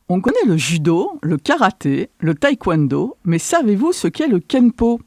On connaît le judo, le karaté, le taekwondo, mais savez-vous ce qu'est le kenpo ?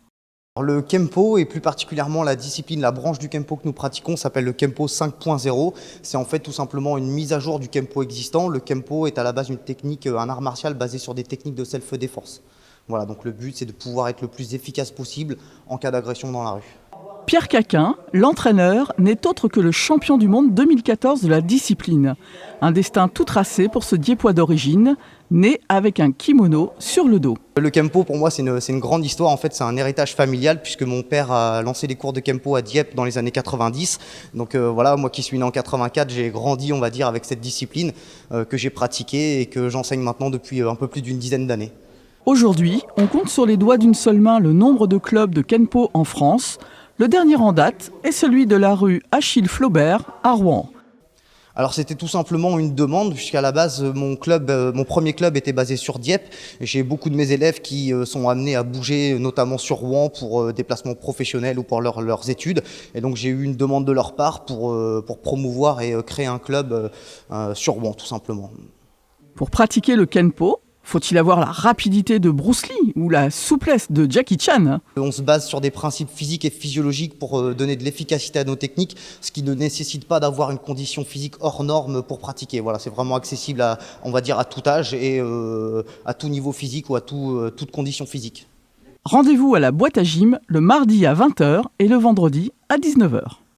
Alors, le Kempo, et plus particulièrement la discipline, la branche du Kempo que nous pratiquons, s'appelle le Kempo 5.0. C'est en fait tout simplement une mise à jour du Kempo existant. Le Kempo est à la base une technique, un art martial basé sur des techniques de self-défense. Voilà, donc le but c'est de pouvoir être le plus efficace possible en cas d'agression dans la rue. Pierre Caquin, l'entraîneur, n'est autre que le champion du monde 2014 de la discipline. Un destin tout tracé pour ce Diepois d'origine, né avec un kimono sur le dos. Le Kempo pour moi c'est une grande histoire, en fait c'est un héritage familial puisque mon père a lancé les cours de Kempo à Dieppe dans les années 90. Donc voilà, moi qui suis né en 84, j'ai grandi on va dire avec cette discipline que j'ai pratiquée et que j'enseigne maintenant depuis un peu plus d'une dizaine d'années. Aujourd'hui, on compte sur les doigts d'une seule main le nombre de clubs de Kenpo en France. Le dernier en date est celui de la rue Achille Flaubert à Rouen. Alors c'était tout simplement une demande, puisqu'à la base mon premier club était basé sur Dieppe. J'ai beaucoup de mes élèves qui sont amenés à bouger, notamment sur Rouen pour des placements professionnels ou pour leurs études. Et donc j'ai eu une demande de leur part pour promouvoir et créer un club sur Rouen tout simplement. Pour pratiquer le Kenpo, faut-il avoir la rapidité de Bruce Lee ou la souplesse de Jackie Chan ? On se base sur des principes physiques et physiologiques pour donner de l'efficacité à nos techniques, ce qui ne nécessite pas d'avoir une condition physique hors norme pour pratiquer. Voilà, c'est vraiment accessible à, on va dire, à tout âge et à tout niveau physique ou à toute condition physique. Rendez-vous à la boîte à gym le mardi à 20h et le vendredi à 19h.